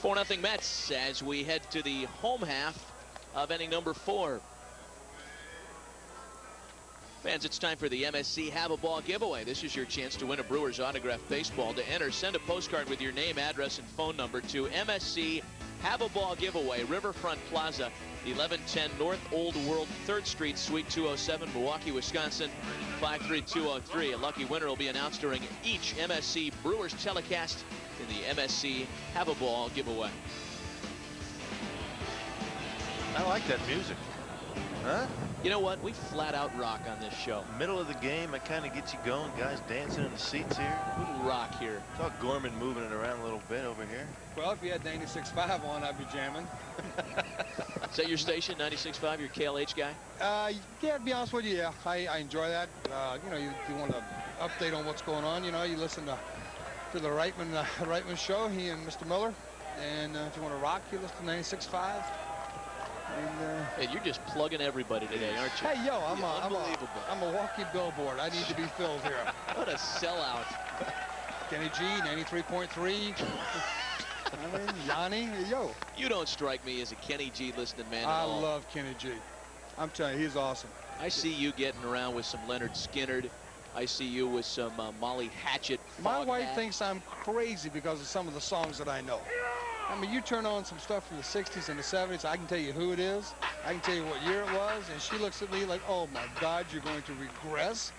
4-0 Mets as we head to the home half of inning number 4. Fans, it's time for the MSC Have a Ball giveaway. This is your chance to win a Brewers autographed baseball. To enter, send a postcard with your name, address, and phone number to MSC Have a Ball giveaway, Riverfront Plaza, 1110 North Old World 3rd Street, Suite 207, Milwaukee, Wisconsin, 53203. A lucky winner will be announced during each MSC Brewers telecast in the MSC Have a Ball giveaway. I like that music. Huh? You know what? We flat out rock on this show. Middle of the game, it kind of gets you going. Guys dancing in the seats here. We rock here. Saw Gorman moving it around a little bit over here. Well, if you had 96.5 on, I'd be jamming. Is that your station, 96.5, your KLH guy? Yeah, to be honest with you, yeah. I enjoy that. You know, you want to update on what's going on. You know, you listen to the Reitman show, he and Mr. Miller. And if you want to rock, you listen to 96.5. Hey, you're just plugging everybody today, aren't you? Hey, yo, I'm a walking billboard. I need to be filled here. What a sellout. Kenny G, 93.3. I mean, Yanni, yo. You don't strike me as a Kenny G listening man at I all. love Kenny G. I'm telling you, he's awesome. I see you getting around with some Leonard Skinnard. I see you with some Molly Hatchet. My wife thinks I'm crazy because of some of the songs that I know. I mean, you turn on some stuff from the 60s and the 70s, I can tell you who it is. I can tell you what year it was, and she looks at me like, oh my God, you're going to regress?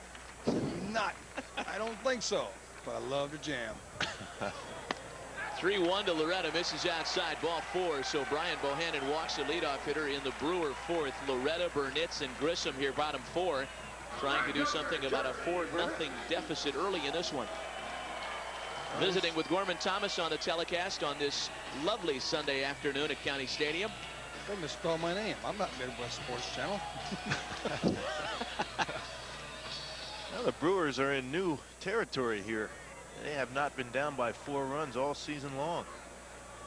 I said, not. I don't think so, but I love to jam. 3-1 to Loretta, misses outside, ball 4. So Brian Bohannon walks the leadoff hitter in the Brewer 4th. Loretta, Burnitz, and Grissom here, bottom 4, trying to do something about a 4-0 deficit early in this one. Visiting with Gorman Thomas on the telecast on this lovely Sunday afternoon at County Stadium. They misspelled my name. I'm not Midwest Sports Channel. Now the Brewers are in new territory here. They have not been down by 4 runs all season long.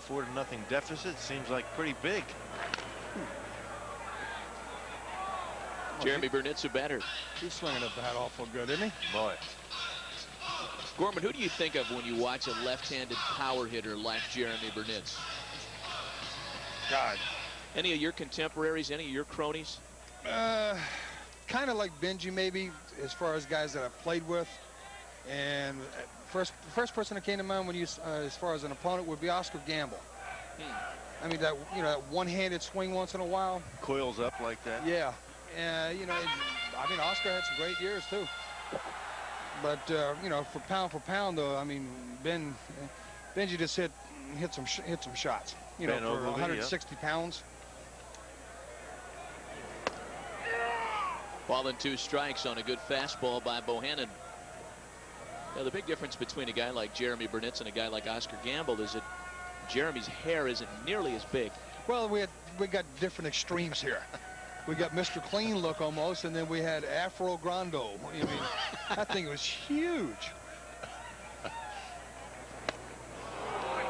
4-0 deficit seems like pretty big. Jeremy Burnitz, a batter. He's swinging at that awful good, isn't he? Boy. Gorman, who do you think of when you watch a left-handed power hitter like Jeremy Burnitz? God. Any of your contemporaries, any of your cronies? Kind of like Benji, maybe, as far as guys that I've played with. And first person that came to mind when you, as far as an opponent, would be Oscar Gamble. I mean, that that one-handed swing once in a while. Coils up like that. Yeah. You know, I mean, Oscar had some great years too. But you know, for pound, though, I mean, Benji just hit some shots. You know, for 160 pounds. Ball and 2 strikes on a good fastball by Bohannon. Now, the big difference between a guy like Jeremy Burnitz and a guy like Oscar Gamble is that Jeremy's hair isn't nearly as big. Well, we got different extremes here. We got Mr. Clean look almost, and then we had Afro Grando. I mean, that thing was huge.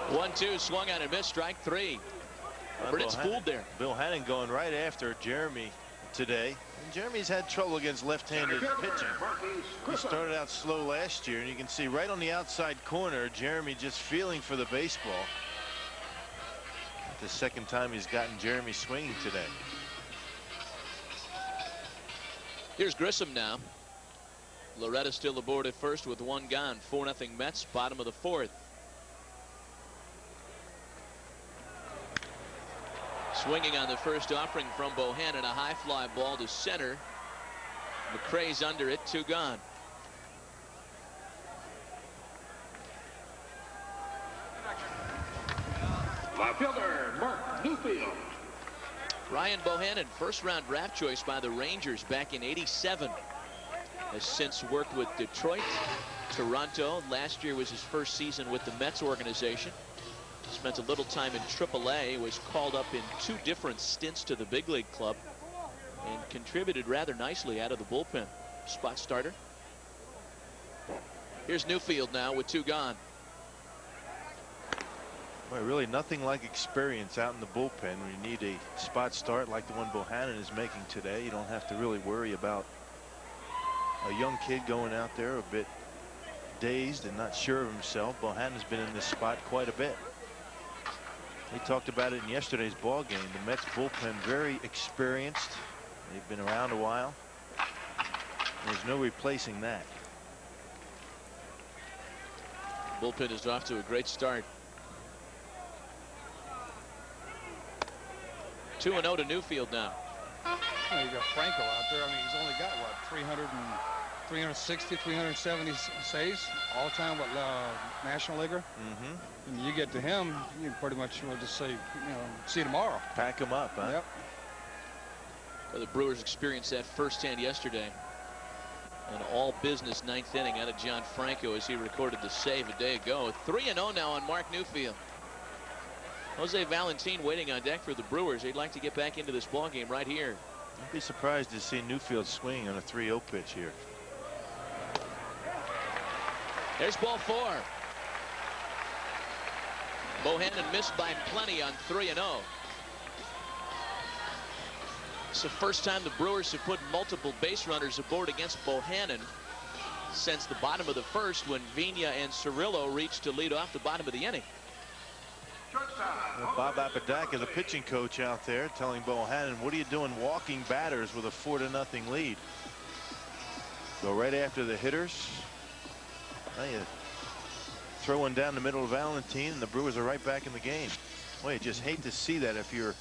1-2, swung on and missed, strike 3. Burnitz fooled there. Bohannon going right after Jeremy today. And Jeremy's had trouble against left-handed pitching. He started out slow last year, and you can see right on the outside corner, Jeremy just feeling for the baseball. The second time he's gotten Jeremy swinging today. Here's Grissom now. Loretta still aboard at first with 1 gone. 4-0 Mets, bottom of the 4th. Swinging on the first offering from Bohannon, a high fly ball to center. McCray's under it, 2 gone. Left fielder, Mark Newfield. Ryan Bohannon, first-round draft choice by the Rangers back in '87. Has since worked with Detroit, Toronto. Last year was his first season with the Mets organization. Spent a little time in AAA, was called up in 2 different stints to the big league club, and contributed rather nicely out of the bullpen. Spot starter. Here's Newfield now with 2 gone. Boy, really nothing like experience out in the bullpen when you need a spot start like the one Bohannon is making today. You don't have to really worry about a young kid going out there a bit dazed and not sure of himself. Bohannon's been in this spot quite a bit. We talked about it in yesterday's ball game. The Mets bullpen very experienced. They've been around a while. There's no replacing that. Bullpen is off to a great start. 2-0 to Newfield now. You got Franco out there. I mean, he's only got what 360, 370 saves all time. What National Leaguer? Mm-hmm. And you get to him, you can pretty much just say, see you tomorrow. Pack him up, huh? Yep. Well, the Brewers experienced that firsthand yesterday. An all-business ninth inning out of John Franco as he recorded the save a day ago. 3-0 now on Mark Newfield. Jose Valentin waiting on deck for the Brewers. They'd like to get back into this ball game right here. I'd be surprised to see Newfield swinging on a 3-0 pitch here. There's ball 4. Bohannon missed by plenty on 3-0. It's the first time the Brewers have put multiple base runners aboard against Bohannon since the bottom of the first, when Vina and Cirillo reached to lead off the bottom of the inning. Well, Bob Apodaca, the pitching coach out there, telling Bohannon, what are you doing walking batters with a 4-0 lead? Go right after the hitters. Now you throw one down the middle of Valentin, and the Brewers are right back in the game. Well, you just hate to see that if you're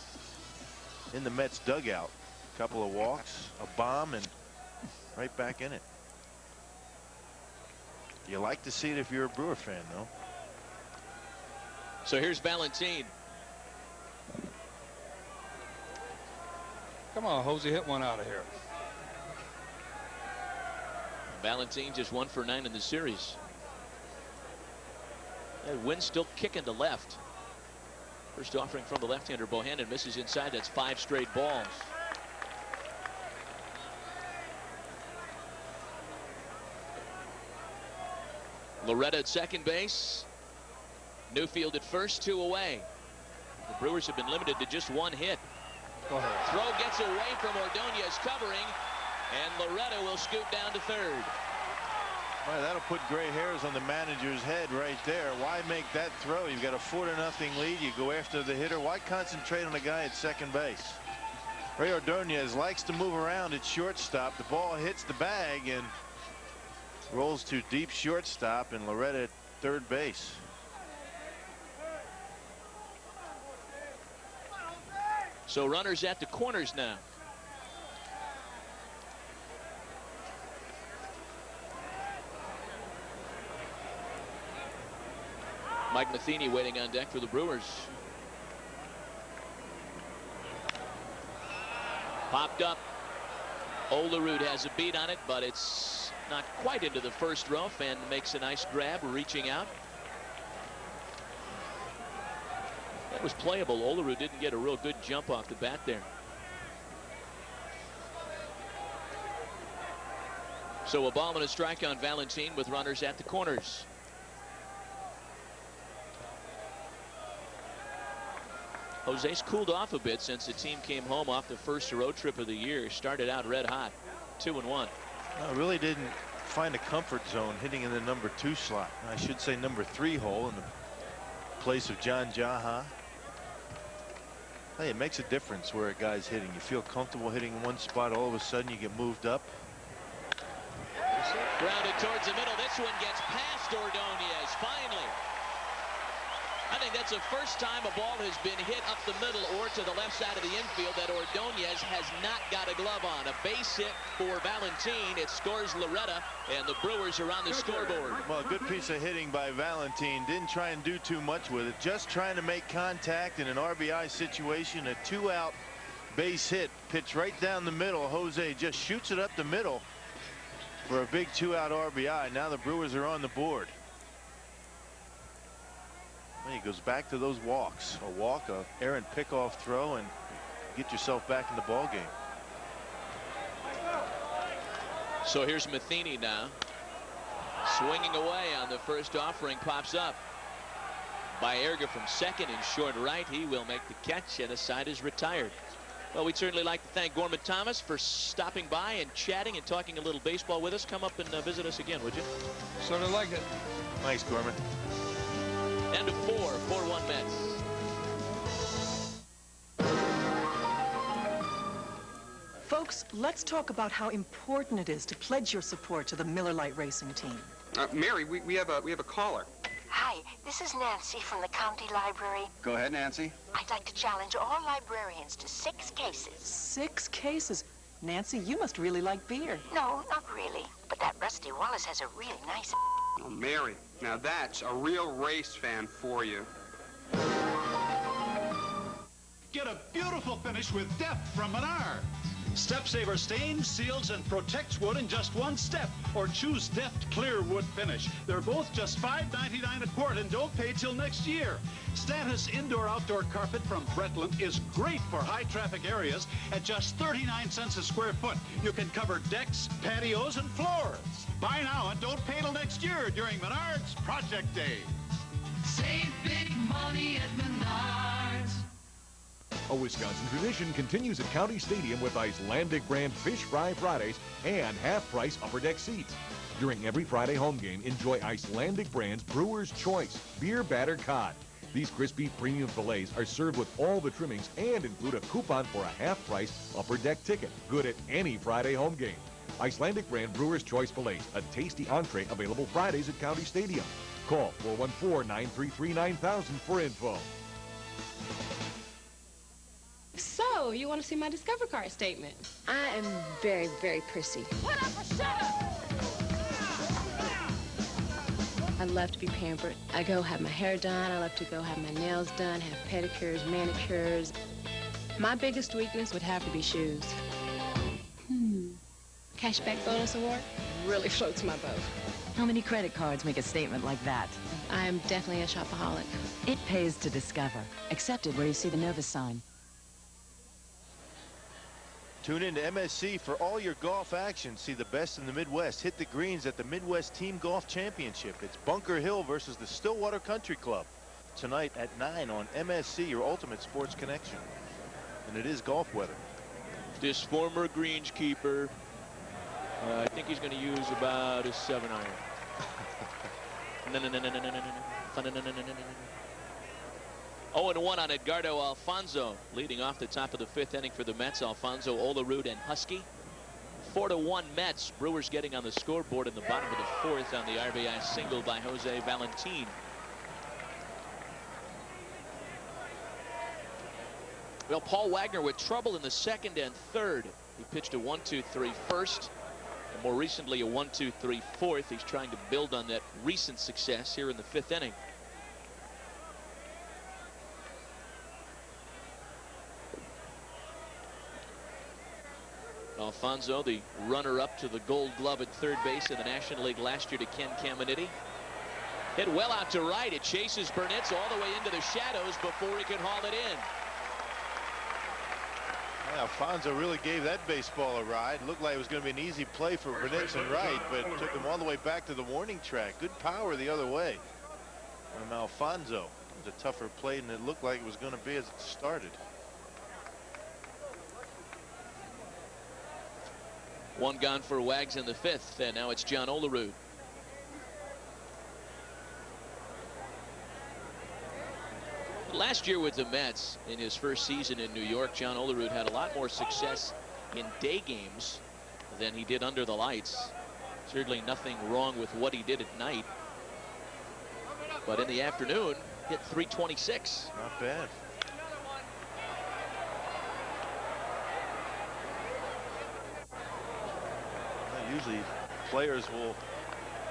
in the Mets dugout. A couple of walks, a bomb, and right back in it. You like to see it if you're a Brewer fan, though. So here's Valentin. Come on, Jose, hit one out of here. Valentin just 1 for 9 in the series. That wind still kicking to left. First offering from the left-hander. Bohannon misses inside. That's 5 straight balls. Loretta at second base. Newfield at first, 2 away. The Brewers have been limited to just 1 hit. Go ahead. Throw gets away from Ordonez covering, and Loretta will scoot down to third. Well, that'll put gray hairs on the manager's head right there. Why make that throw? You've got a 4-0 lead. You go after the hitter. Why concentrate on the guy at second base? Ray Ordonez likes to move around at shortstop. The ball hits the bag and rolls to deep shortstop, and Loretta at third base. So runners at the corners now. Mike Matheny waiting on deck for the Brewers. Popped up. Olerud has a beat on it, but it's not quite into the first row. Fan makes a nice grab, reaching out. That was playable. Olerud didn't get a real good jump off the bat there. So a ball and a strike on Valentin with runners at the corners. Jose's cooled off a bit since the team came home off the first road trip of the year. Started out red hot, 2-1. I really didn't find a comfort zone hitting in the number 2 slot. I should say number 3 hole in the place of John Jaha. Hey, it makes a difference where a guy's hitting. You feel comfortable hitting in one spot, all of a sudden you get moved up. Grounded towards the middle. This one gets past Ordonez finally. I think that's the first time a ball has been hit up the middle or to the left side of the infield that Ordonez has not got a glove on. A base hit for Valentin. It scores Loretta, and the Brewers are on the scoreboard. Well, a good piece of hitting by Valentin. Didn't try and do too much with it. Just trying to make contact in an RBI situation. A 2-out base hit. Pitch right down the middle. Jose just shoots it up the middle for a big 2-out RBI. Now the Brewers are on the board. He goes back to those walks. A walk, a errant pickoff throw, and get yourself back in the ball game. So here's Matheny now. Swinging away on the first offering. Pops up. Baerga from second in short right. He will make the catch, and the side is retired. Well, we'd certainly like to thank Gorman Thomas for stopping by and chatting and talking a little baseball with us. Come up and visit us again, would you? Sort of like it. Thanks, Gorman. And to 4-1 Mets. Folks, let's talk about how important it is to pledge your support to the Miller Lite Racing team. Mary, we have a caller. Hi, this is Nancy from the County Library. Go ahead, Nancy. I'd like to challenge all librarians to 6 cases. 6 cases? Nancy, you must really like beer. No, not really. But that Rusty Wallace has a really nice... Oh, Mary, now that's a real race fan for you. Get a beautiful finish with Depth from Menards. Step Saver stains, seals, and protects wood in just 1 step. Or choose Deft Clear Wood Finish. They're both just $5.99 a quart and don't pay till next year. Status indoor-outdoor carpet from Bretland is great for high-traffic areas at just 39 cents a square foot. You can cover decks, patios, and floors. Buy now and don't pay till next year during Menards Project Day. Save big money at Menards. A Wisconsin tradition continues at County Stadium with Icelandic brand Fish Fry Fridays and half-price upper deck seats. During every Friday home game, enjoy Icelandic brand's Brewer's Choice beer battered cod. These crispy premium fillets are served with all the trimmings and include a coupon for a half-price upper deck ticket. Good at any Friday home game. Icelandic brand Brewer's Choice fillets, a tasty entree available Fridays at County Stadium. Call 414-933-9000 for info. So, you want to see my Discover Card statement? I am very, very prissy. Put up or shut up! I love to be pampered. I go have my hair done. I love to go have my nails done, have pedicures, manicures. My biggest weakness would have to be shoes. Cashback bonus award really floats my boat. How many credit cards make a statement like that? I am definitely a shopaholic. It pays to Discover. Accepted where you see the Novus sign. Tune in to MSC for all your golf action. See the best in the Midwest hit the greens at the Midwest Team Golf Championship. It's Bunker Hill versus the Stillwater Country Club tonight at 9 on MSC, your ultimate sports connection. And it is golf weather. This former greenskeeper, I think he's going to use about a 7-iron. No. 0-1 on Edgardo Alfonso, leading off the top of the 5th inning for the Mets. Alfonso, Olerud, and Husky. 4-1 Mets. Brewers getting on the scoreboard in the bottom of the 4th on the RBI single by Jose Valentin. Well, Paul Wagner with trouble in the 2nd and 3rd. He pitched a 1-2-3 first, and more recently a 1-2-3 4th. He's trying to build on that recent success here in the 5th inning. Alfonso, the runner-up to the Gold Glove at third base in the National League last year to Ken Caminiti. Hit well out to right. It chases Burnitz all the way into the shadows before he can haul it in. Yeah, Alfonso really gave that baseball a ride. Looked like it was going to be an easy play for Burnitz and right, but took him all the way back to the warning track. Good power the other way from Alfonso. It was a tougher play than it looked like it was going to be as it started. One gone for Wags in the 5th, and now it's John Olerud. Last year with the Mets, in his first season in New York, John Olerud had a lot more success in day games than he did under the lights. Certainly nothing wrong with what he did at night. But in the afternoon, hit .326. Not bad. Usually players will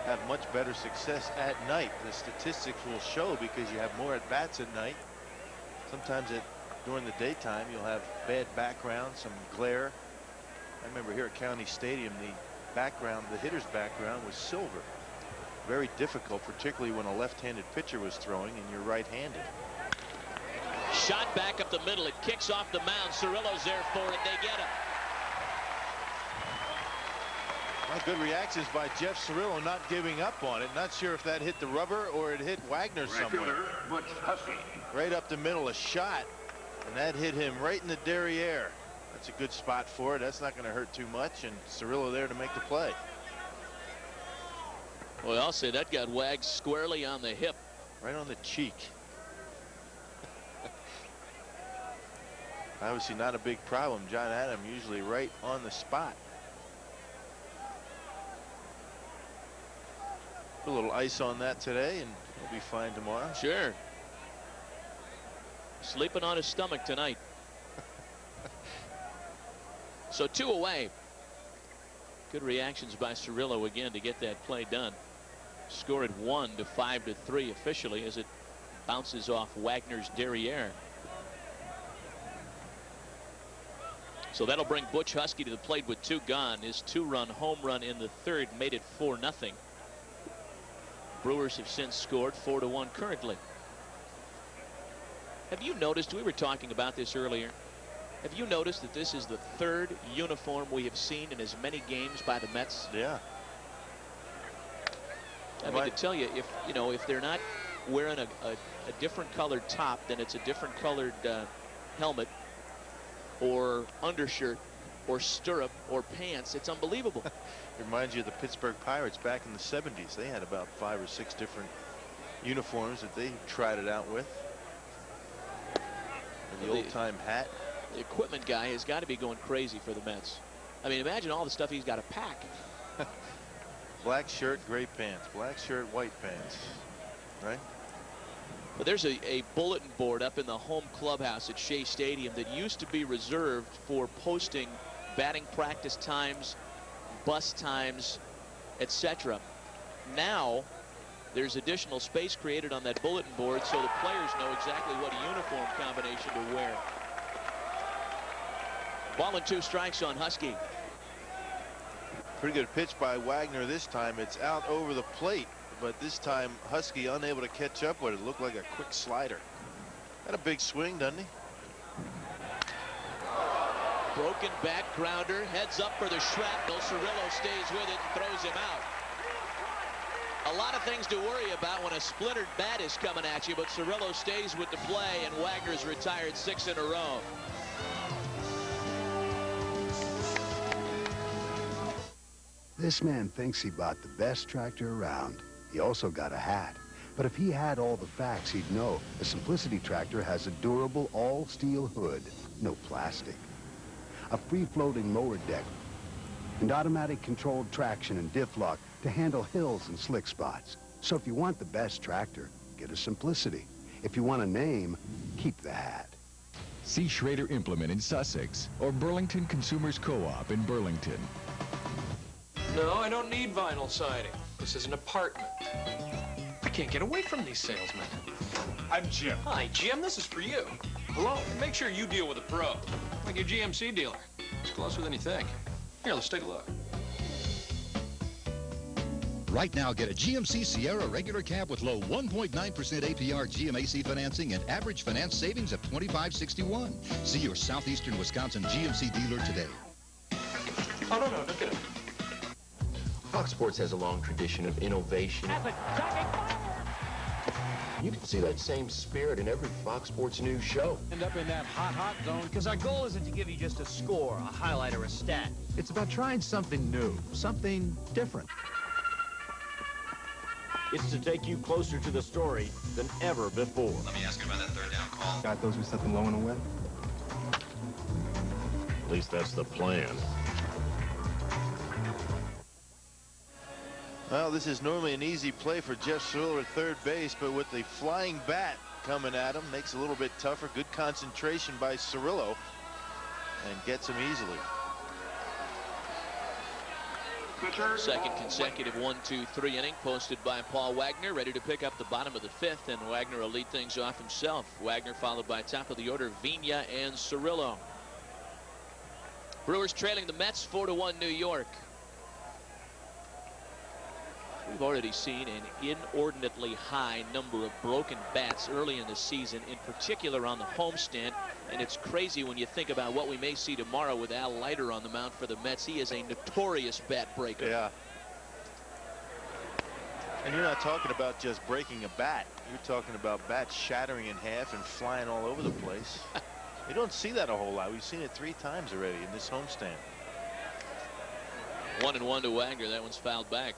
have much better success at night. The statistics will show because you have more at bats at night. Sometimes during the daytime you'll have bad background, some glare. I remember here at County Stadium, the background, the hitter's background was silver. Very difficult, particularly when a left-handed pitcher was throwing and you're right-handed. Shot back up the middle. It kicks off the mound. Cirillo's there for it. They get him. Well, good reactions by Jeff Cirillo, not giving up on it. Not sure if that hit the rubber or it hit Wagner somewhere. Right up the middle, a shot, and that hit him right in the derriere. That's a good spot for it. That's not going to hurt too much, and Cirillo there to make the play. Well, I'll say that got Wags squarely on the hip. Right on the cheek. Obviously not a big problem. John Adam usually right on the spot. Put a little ice on that today and he'll be fine tomorrow. Sure. Sleeping on his stomach tonight. So 2 away. Good reactions by Cirillo again to get that play done. Score at 1 to 5 to 3 officially as it bounces off Wagner's derriere. So that'll bring Butch Husky to the plate with 2 gone. His 2-run home run in the 3rd made it 4-0. Brewers have since scored 4-1 currently. Have you noticed, we were talking about this earlier, have you noticed that this is the 3rd uniform we have seen in as many games by the Mets? Yeah. I mean, to tell you, if they're not wearing a different colored top, then it's a different colored helmet or undershirt or stirrup or pants. It's unbelievable. It reminds you of the Pittsburgh Pirates back in the 70s. They had about 5 or 6 different uniforms that they tried it out with. And the old-time hat. The equipment guy has got to be going crazy for the Mets. I mean, imagine all the stuff he's got to pack. Black shirt, gray pants. Black shirt, white pants. Right? But there's a bulletin board up in the home clubhouse at Shea Stadium that used to be reserved for posting batting practice times, bus times, etc. Now there's additional space created on that bulletin board so the players know exactly what uniform combination to wear. Ball and 2 strikes on Husky. Pretty good pitch by Wagner this time. It's out over the plate, but this time Husky unable to catch up with it. Looked like a quick slider. Had a big swing, doesn't he? Broken bat grounder, heads up for the shrapnel. Cirillo stays with it and throws him out. A lot of things to worry about when a splintered bat is coming at you, but Cirillo stays with the play, and Wagner's retired 6 in a row. This man thinks he bought the best tractor around. He also got a hat. But if he had all the facts, he'd know a Simplicity tractor has a durable all-steel hood, no plastic, a free-floating mower deck, and automatic controlled traction and diff lock to handle hills and slick spots. So if you want the best tractor, get a Simplicity. If you want a name, keep the hat. See Schrader Implement in Sussex or Burlington Consumers Co-op in Burlington. No, I don't need vinyl siding. This is an apartment. I can't get away from these salesmen. I'm Jim. Hi, Jim. This is for you. Hello. Make sure you deal with a pro, like your GMC dealer. It's closer than you think. Here, let's take a look. Right now, get a GMC Sierra regular cab with low 1.9% APR GMAC financing and average finance savings of $25.61. See your southeastern Wisconsin GMC dealer today. Oh, no, don't get it. Fox Sports has a long tradition of innovation. You can see that same spirit in every Fox Sports News show. End up in that hot zone because our goal isn't to give you just a score, a highlight, or a stat. It's about trying something new, something different. It's to take you closer to the story than ever before. Let me ask you about that 3rd down call. Got those with something low and away? At least that's the plan. Well, this is normally an easy play for Jeff Cirillo at third base, but with the flying bat coming at him, makes it a little bit tougher. Good concentration by Cirillo and gets him easily. Second consecutive 1-2-3 inning posted by Paul Wagner, ready to pick up the bottom of the 5th, and Wagner will lead things off himself. Wagner followed by top of the order Vigna and Cirillo. Brewers trailing the Mets 4-1 New York. We've already seen an inordinately high number of broken bats early in the season, in particular on the homestand. And it's crazy when you think about what we may see tomorrow with Al Leiter on the mound for the Mets. He is a notorious bat breaker. Yeah. And you're not talking about just breaking a bat. You're talking about bats shattering in half and flying all over the place. You don't see that a whole lot. We've seen it 3 times already in this homestand. 1-1 to Wagner. That one's fouled back.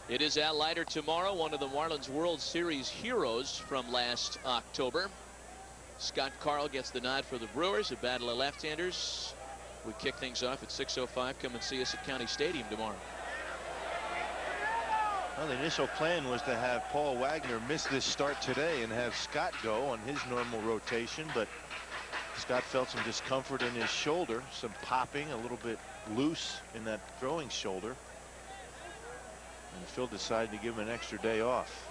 It is Al Leiter tomorrow, one of the Marlins World Series heroes from last October. Scott Carl gets the nod for the Brewers. A battle of left-handers. We kick things off at 6:05. Come and see us at County Stadium tomorrow. Well, the initial plan was to have Paul Wagner miss this start today and have Scott go on his normal rotation, but Scott felt some discomfort in his shoulder, some popping, a little bit loose in that throwing shoulder. And Phil decided to give him an extra day off.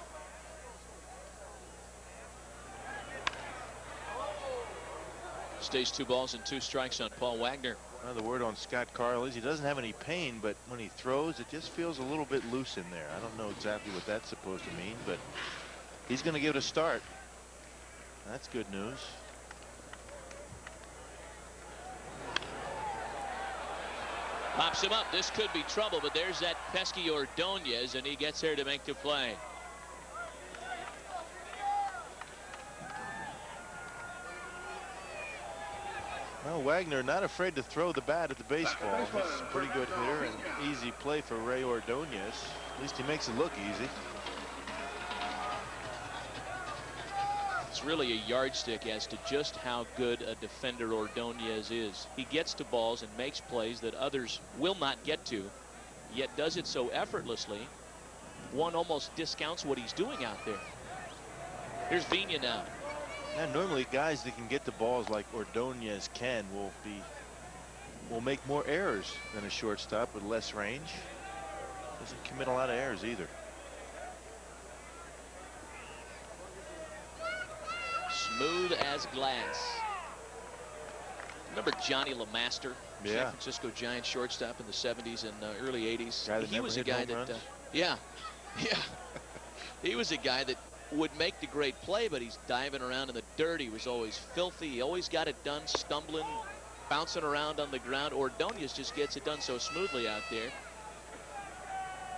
Stays 2 balls and 2 strikes on Paul Wagner. Well, the word on Scott Carl is he doesn't have any pain, but when he throws, it just feels a little bit loose in there. I don't know exactly what that's supposed to mean, but he's going to give it a start. That's good news. Pops him up. This could be trouble, but there's that pesky Ordonez, and he gets here to make the play. Well, Wagner not afraid to throw the bat at the baseball. He's a pretty good hitter and easy play for Ray Ordonez. At least he makes it look easy. It's really a yardstick as to just how good a defender Ordonez is. He gets to balls and makes plays that others will not get to, yet does it so effortlessly, one almost discounts what he's doing out there. Here's Vina now. And normally guys that can get the balls like Ordonez can will make more errors than a shortstop with less range. Doesn't commit a lot of errors either. Smooth as glass. Remember Johnny LeMaster, Yeah. San Francisco Giants shortstop in the 70s and early 80s. Guy that He never was a hit guy home that, runs? yeah. He was a guy that would make the great play, but he's diving around in the dirt. He was always filthy. He always got it done, stumbling, bouncing around on the ground. Ordonez just gets it done so smoothly out there.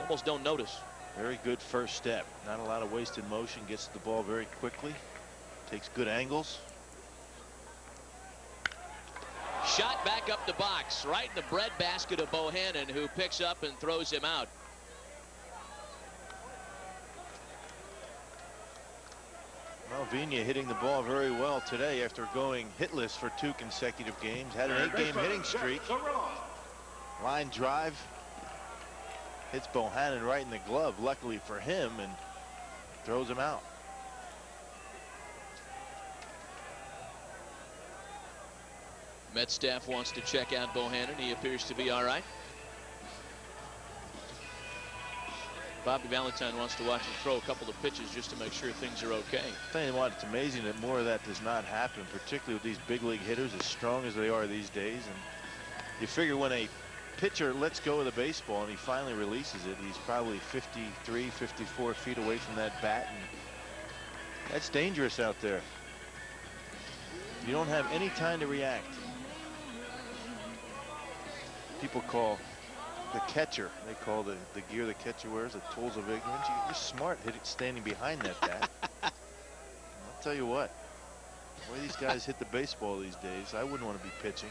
Almost don't notice. Very good first step. Not a lot of wasted motion. Gets the ball very quickly. Takes good angles. Shot back up the box, right in the breadbasket of Bohannon, who picks up and throws him out. Well, Vina hitting the ball very well today after going hitless for 2 consecutive games. Had an 8-game hitting streak. Line drive. Hits Bohannon right in the glove, luckily for him, and throws him out. Met staff wants to check out Bohannon. He appears to be all right. Bobby Valentine wants to watch him throw a couple of pitches just to make sure things are okay. I'll tell you what, it's amazing that more of that does not happen, particularly with these big league hitters as strong as they are these days. And you figure when a pitcher lets go of the baseball and he finally releases it, he's probably 53, 54 feet away from that bat, and that's dangerous out there. You don't have any time to react. People call the catcher, they call the gear the catcher wears the tools of ignorance. You're smart standing behind that bat. I'll tell you what, the way these guys hit the baseball these days, I wouldn't want to be pitching.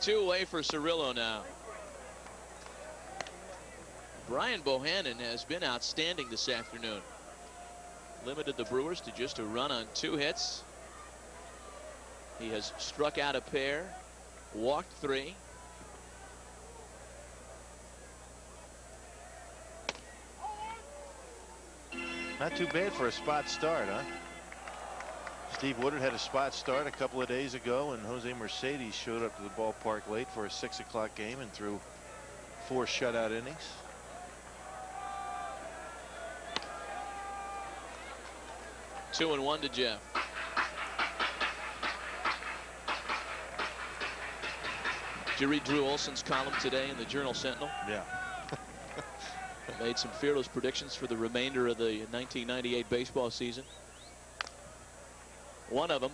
2 away for Cirillo now. Brian Bohannon has been outstanding this afternoon. Limited the Brewers to just a run on 2 hits. He has struck out a pair, walked 3. Not too bad for a spot start, huh? Steve Woodard had a spot start a couple of days ago, and Jose Mercedes showed up to the ballpark late for a 6 o'clock game and threw 4 shutout innings. 2-1 to Jeff. Did you read Drew Olson's column today in the Journal Sentinel? Yeah. Made some fearless predictions for the remainder of the 1998 baseball season. One of them,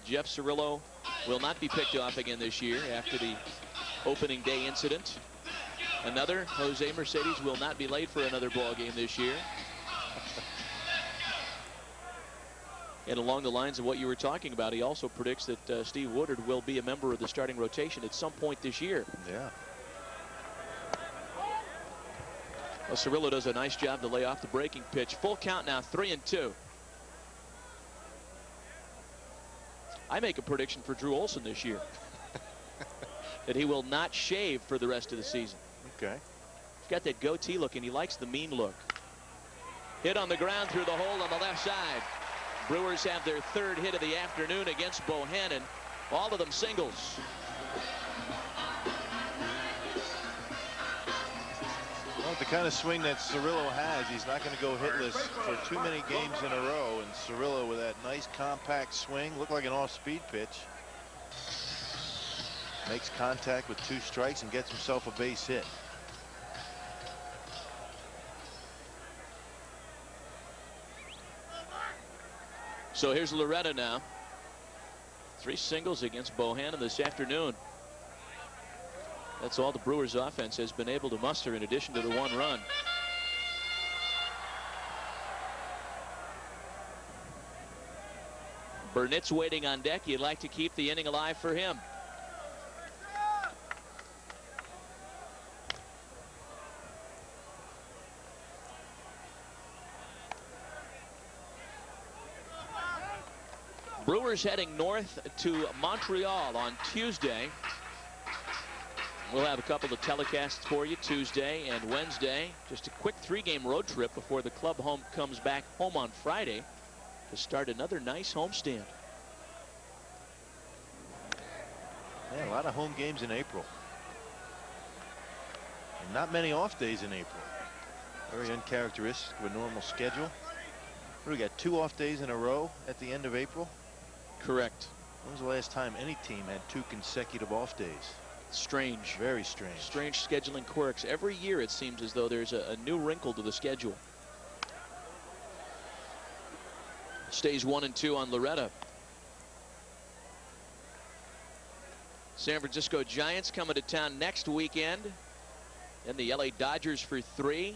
Jeff Cirillo, will not be picked off again this year after the opening day incident. Another, Jose Mercedes will not be late for another ball game this year. And along the lines of what you were talking about, he also predicts that Steve Woodard will be a member of the starting rotation at some point this year. Yeah. Well, Cirillo does a nice job to lay off the breaking pitch. Full count now, 3-2. I make a prediction for Drew Olson this year that he will not shave for the rest of the season. Okay. He's got that goatee look, and he likes the mean look. Hit on the ground through the hole on the left side. Brewers have their third hit of the afternoon against Bohannon. All of them singles. Well, the kind of swing that Cirillo has, he's not going to go hitless for too many games in a row. And Cirillo with that nice compact swing, looked like an off-speed pitch. Makes contact with 2 strikes and gets himself a base hit. So here's Loretta now. 3 singles against Bohannon this afternoon. That's all the Brewers offense has been able to muster in addition to the 1 run. Burnett's waiting on deck. You'd like to keep the inning alive for him. Brewers heading north to Montreal on Tuesday. We'll have a couple of telecasts for you Tuesday and Wednesday. Just a quick 3-game road trip before the club home comes back home on Friday to start another nice homestand. Yeah, a lot of home games in April. And not many off days in April. Very uncharacteristic of a normal schedule. We got 2 off days in a row at the end of April. Correct. When was the last time any team had 2 consecutive off days? Strange. Very strange. Strange scheduling quirks. Every year it seems as though there's a new wrinkle to the schedule. Stays 1-2 on Loretta. San Francisco Giants coming to town next weekend. Then the LA Dodgers for 3.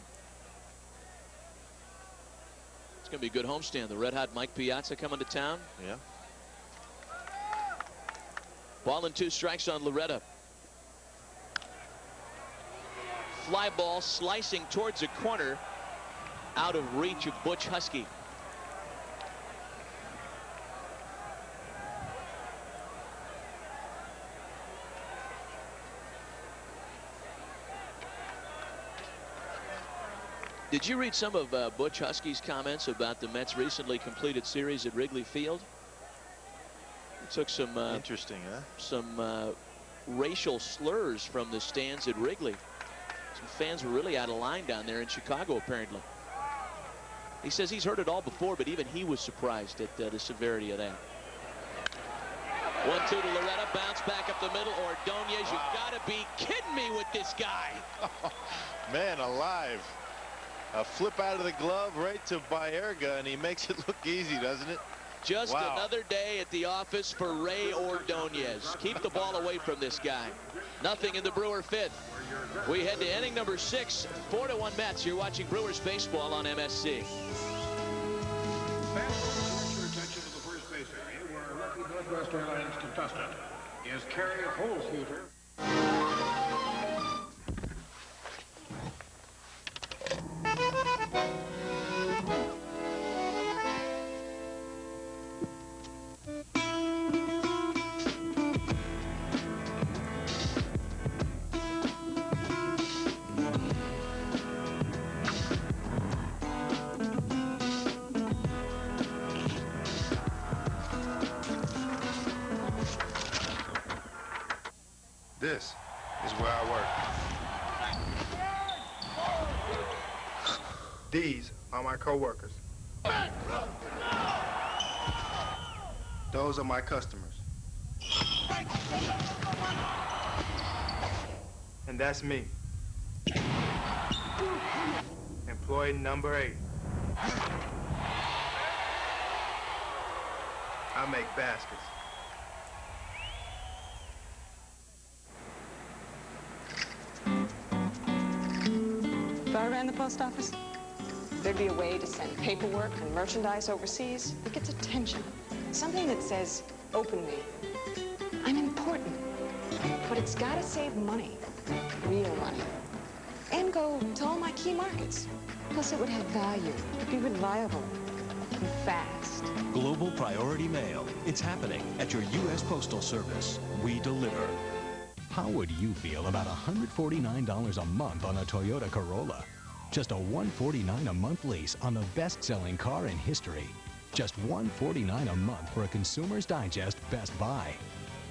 It's going to be a good homestand. The red hot Mike Piazza coming to town. Yeah. Ball and 2 strikes on Loretta. Fly ball slicing towards a corner, out of reach of Butch Husky. Did you read some of Butch Husky's comments about the Mets' recently completed series at Wrigley Field? It took some interesting, huh? Some racial slurs from the stands at Wrigley. Some fans were really out of line down there in Chicago, apparently. He says he's heard it all before, but even he was surprised at the severity of that. 1-2 to Loretta, bounce back up the middle. Ordonez, you gotta be kidding me with this guy. Man alive. A flip out of the glove right to Baerga, and he makes it look easy, doesn't it? Just another day at the office for Ray Ordonez. Keep the ball away from this guy. Nothing in the Brewer 5th. We head to inning number 6, 4-1 Mets. You're watching Brewers baseball on MSC. Your attention to the first base area where lucky Northwest Airlines contestant is Kerry Holzhuter. This is where I work. These are my co-workers. Those are my customers. And that's me. Employee number 8. I make baskets. If I ran the post office, there'd be a way to send paperwork and merchandise overseas that gets attention. Something that says, openly, I'm important. But it's gotta save money, real money. And go to all my key markets. Plus it would have value, be reliable, and fast. Global Priority Mail. It's happening at your U.S. Postal Service. We deliver. How would you feel about $149 a month on a Toyota Corolla? Just a $149 a month lease on the best-selling car in history. Just $149 a month for a Consumer's Digest Best Buy.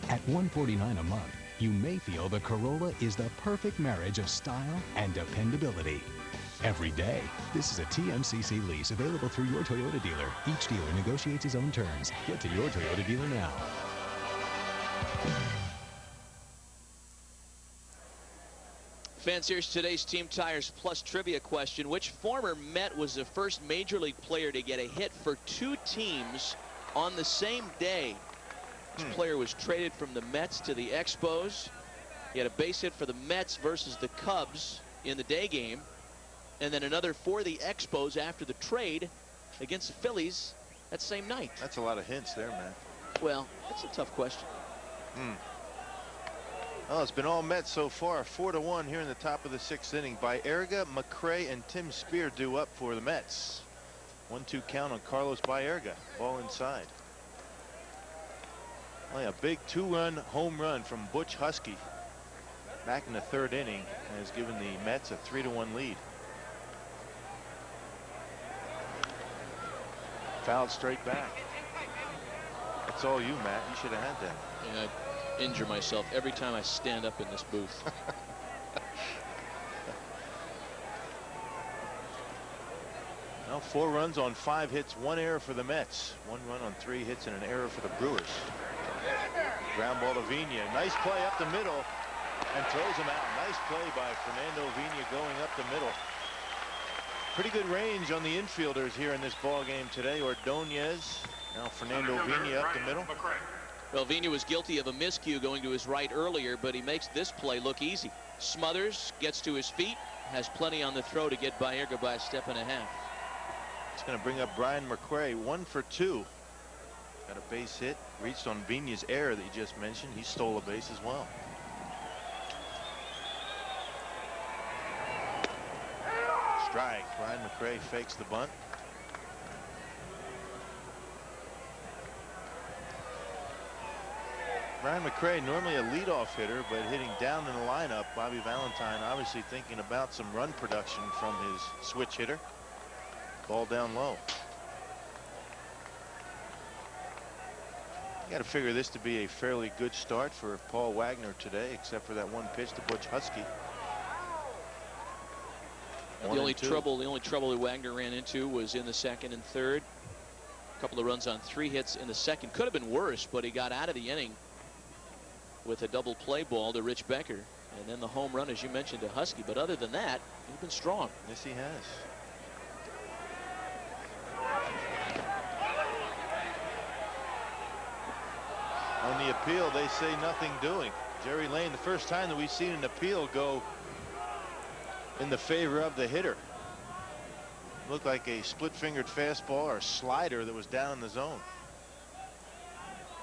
At $149 a month, you may feel the Corolla is the perfect marriage of style and dependability. Every day, this is a TMCC lease available through your Toyota dealer. Each dealer negotiates his own terms. Get to your Toyota dealer now. Fans, here's today's Team Tires Plus trivia question. Which former Met was the first Major League player to get a hit for 2 teams on the same day? This player was traded from the Mets to the Expos. He had a base hit for the Mets versus the Cubs in the day game, and then another for the Expos after the trade against the Phillies that same night. That's a lot of hints there, man. Well, that's a tough question. Well, it's been all Mets so far. 4-1 here in the top of the 6th inning. Baerga, McRae, and Tim Spear due up for the Mets. 1-2 count on Carlos Baerga. Ball inside. Only a big 2-run home run from Butch Husky back in the 3rd inning has given the Mets a 3-1 lead. Fouled straight back. That's all you, Matt. You should have had that. Yeah, I injure myself every time I stand up in this booth. Well, 4 runs on 5 hits, 1 error for the Mets. 1 run on 3 hits and an error for the Brewers. Ground ball to Vina. Nice play up the middle and throws him out. Nice play by Fernando Vina going up the middle. Pretty good range on the infielders here in this ball game today. Ordonez, now Fernando Vina up the middle. Well, Vina was guilty of a miscue going to his right earlier, but he makes this play look easy. Smothers gets to his feet, has plenty on the throw to get Baerga by a step and a half. It's going to bring up Brian McRae, 1 for 2. Got a base hit, reached on Vina's error that you just mentioned. He stole a base as well. Strike. Brian McRae fakes the bunt. Brian McRae, normally a leadoff hitter, but hitting down in the lineup. Bobby Valentine obviously thinking about some run production from his switch hitter. Ball down low. You got to figure this to be a fairly good start for Paul Wagner today, except for that 1 pitch to Butch Husky. The only trouble that Wagner ran into was in the 2nd and 3rd. A couple of runs on 3 hits in the 2nd. Could have been worse, but he got out of the inning with a double play ball to Rich Becker, and then the home run, as you mentioned, to Husky. But other than that, he's been strong. Yes, he has. On the appeal, they say nothing doing. Jerry Lane, the first time that we've seen an appeal go in the favor of the hitter. Looked like a split-fingered fastball or slider that was down in the zone.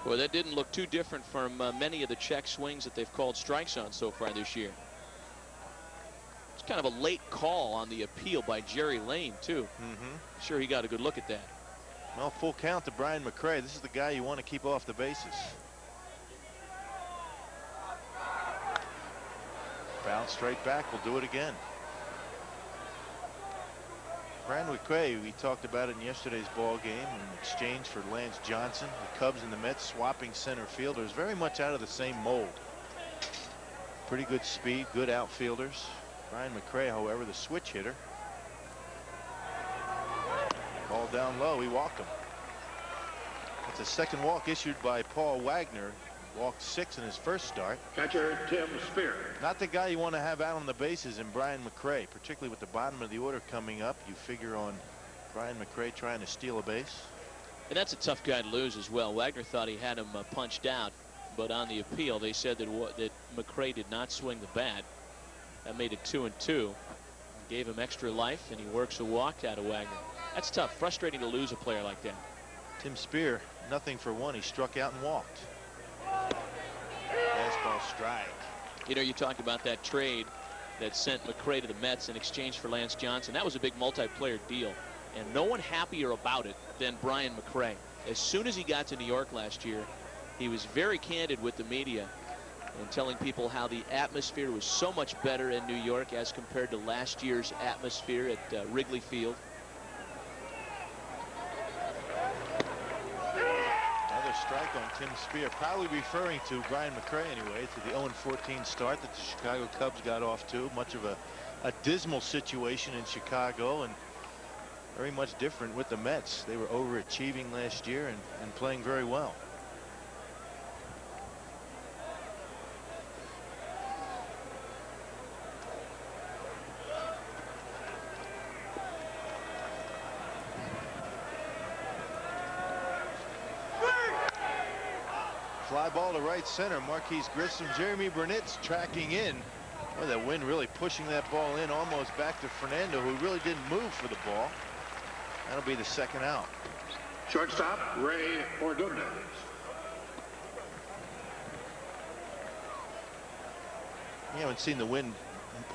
Well, that didn't look too different from many of the check swings that they've called strikes on so far this year. It's kind of a late call on the appeal by Jerry Lane, too. Sure, he got a good look at that. Well, full count to Brian McRae. This is the guy you want to keep off the bases. Foul straight back. We'll do it again. Brian McRae, we talked about it in yesterday's ball game in exchange for Lance Johnson. The Cubs and the Mets swapping center fielders, very much out of the same mold. Pretty good speed, good outfielders. Brian McRae, however, the switch hitter. Ball down low, he walked him. That's a second walk issued by Paul Wagner. Walked 6 in his first start. Catcher Tim Spear. Not the guy you want to have out on the bases in Brian McRae, particularly with the bottom of the order coming up. You figure on Brian McRae trying to steal a base. And that's a tough guy to lose as well. Wagner thought he had him punched out, but on the appeal they said that McRae did not swing the bat. That made it 2-2. Gave him extra life, and he works a walk out of Wagner. That's tough. Frustrating to lose a player like that. Tim Spear, nothing for 1. He struck out and walked. Fastball strike. You know, you talked about that trade that sent McRae to the Mets in exchange for Lance Johnson. That was a big multiplayer deal. And no one happier about it than Brian McRae. As soon as he got to New York last year, he was very candid with the media and telling people how the atmosphere was so much better in New York as compared to last year's atmosphere at Wrigley Field. Another strike on Tim Spear, probably referring to Brian McRae anyway, to the 0-14 start that the Chicago Cubs got off to. Much of a dismal situation in Chicago, and very much different with the Mets. They were overachieving last year and playing very well. Fly ball to right center. Marquise Grissom, Jeremy Burnett's tracking in. Boy, that wind really pushing that ball in almost back to Fernando, who really didn't move for the ball. That'll be the second out. Shortstop, Ray Ordonez. You haven't seen the wind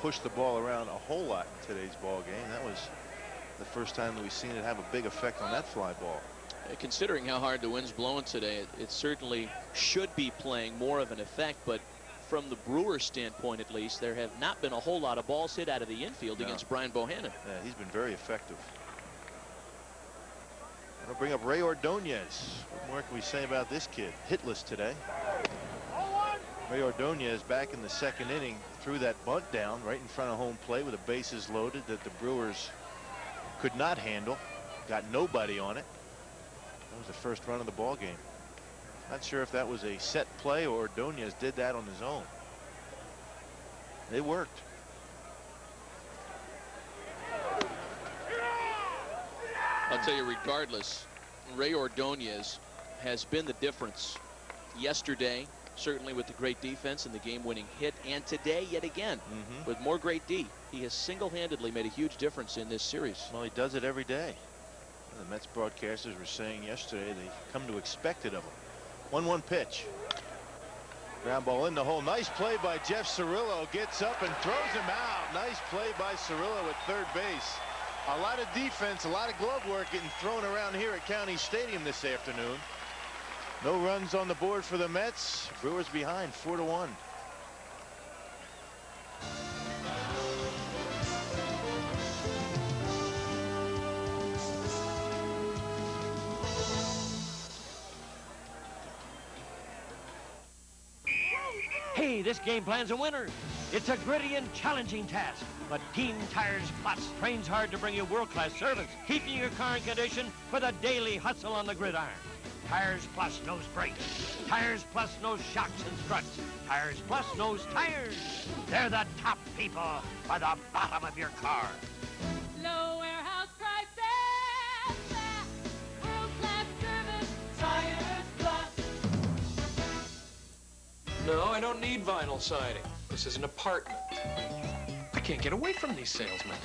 push the ball around a whole lot in today's ball game. That was the first time that we've seen it have a big effect on that fly ball. Considering how hard the wind's blowing today, it certainly should be playing more of an effect, but from the Brewers standpoint at least, there have not been a whole lot of balls hit out of the infield against Brian Bohannon. Yeah, he's been very effective. I'll bring up Ray Ordonez. What more can we say about this kid? Hitless today. Ray Ordonez back in the second inning, threw that bunt down right in front of home plate with the bases loaded that the Brewers could not handle. Got nobody on it. That was the first run of the ball game. Not sure if that was a set play or Ordonez did that on his own. It worked. I'll tell you, regardless, Ray Ordonez has been the difference yesterday, certainly with the great defense and the game-winning hit, and today yet again with more great D. He has single-handedly made a huge difference in this series. Well, he does it every day. The Mets broadcasters were saying yesterday they come to expect it of him. 1-1 pitch. Ground ball in the hole. Nice play by Jeff Cirillo. Gets up and throws him out. Nice play by Cirillo at third base. A lot of defense, a lot of glove work getting thrown around here at County Stadium this afternoon. No runs on the board for the Mets. Brewers behind 4-1. Hey, this game plan's a winner. It's a gritty and challenging task, but Team Tires Plus trains hard to bring you world-class service, keeping your car in condition for the daily hustle on the gridiron. Tires Plus knows brakes. Tires Plus knows shocks and struts. Tires Plus knows tires. They're the top people for the bottom of your car. Low warehouse prices, world-class service, Tires Plus. No, I don't need vinyl siding. This is an apartment. I can't get away from these salesmen.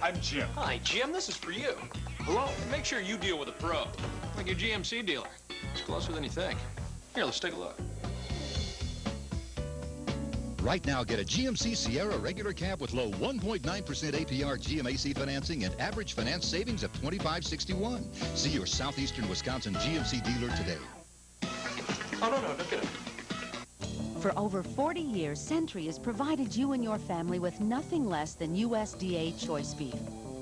I'm Jim. Hi, Jim. This is for you. Hello. Make sure you deal with a pro, like your GMC dealer. It's closer than you think. Here, let's take a look. Right now, get a GMC Sierra regular cab with low 1.9% APR GMAC financing and average finance savings of $25.61. See your southeastern Wisconsin GMC dealer today. Oh, no, don't get it. For over 40 years, Century has provided you and your family with nothing less than USDA choice beef.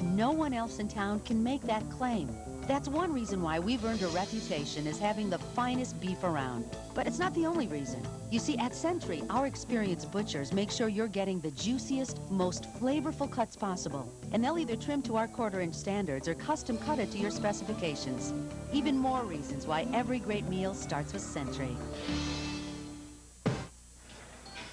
No one else in town can make that claim. That's one reason why we've earned a reputation as having the finest beef around. But it's not the only reason. You see, at Century, our experienced butchers make sure you're getting the juiciest, most flavorful cuts possible. And they'll either trim to our quarter-inch standards or custom cut it to your specifications. Even more reasons why every great meal starts with Century.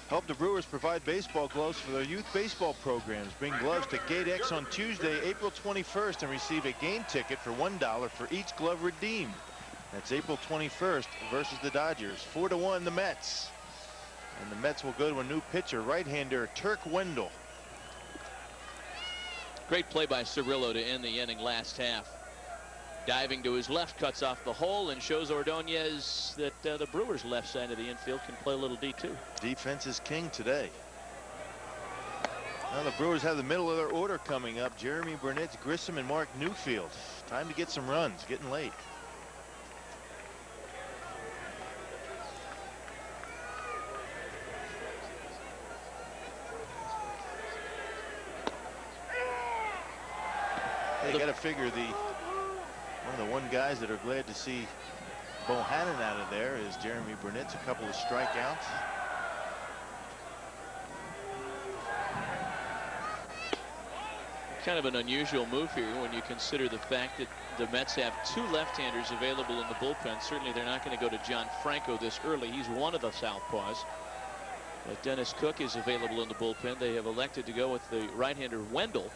Help the Brewers provide baseball gloves for their youth baseball programs. Bring gloves to Gate X on Tuesday, April 21st, and receive a game ticket for $1 for each glove redeemed. That's April 21st versus the Dodgers. 4-1 the Mets. And the Mets will go to a new pitcher, right-hander Turk Wendell. Great play by Cirillo to end the inning last half. Diving to his left, cuts off the hole and shows Ordonez that the Brewers' left side of the infield can play a little D too. Defense is king today. Well, the Brewers have the middle of their order coming up. Jeremy Burnett, Grissom, and Mark Newfield. Time to get some runs. Getting late. You got to figure one of the guys that are glad to see Bohannon out of there is Jeremy Burnett's a couple of strikeouts. Kind of an unusual move here when you consider the fact that the Mets have 2 left-handers available in the bullpen. Certainly they're not going to go to John Franco this early. He's one of the southpaws. But Dennis Cook is available in the bullpen. They have elected to go with the right-hander Wendell.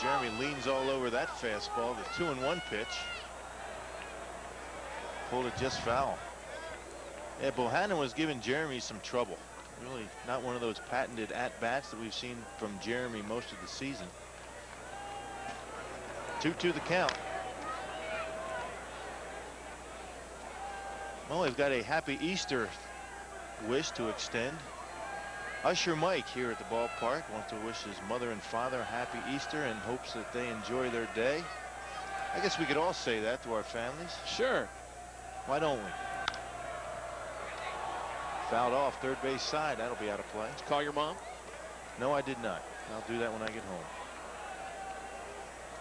Jeremy leans all over that fastball. The 2-1 pitch. Pulled it just foul. Yeah, Bohannon was giving Jeremy some trouble. Really not one of those patented at-bats that we've seen from Jeremy most of the season. 2-2 the count. Well, we've got a happy Easter wish to extend. Usher Mike here at the ballpark wants to wish his mother and father a happy Easter and hopes that they enjoy their day. I guess we could all say that to our families. Sure. Why don't we? Fouled off third base side. That'll be out of play. Did you call your mom? No, I did not. I'll do that when I get home.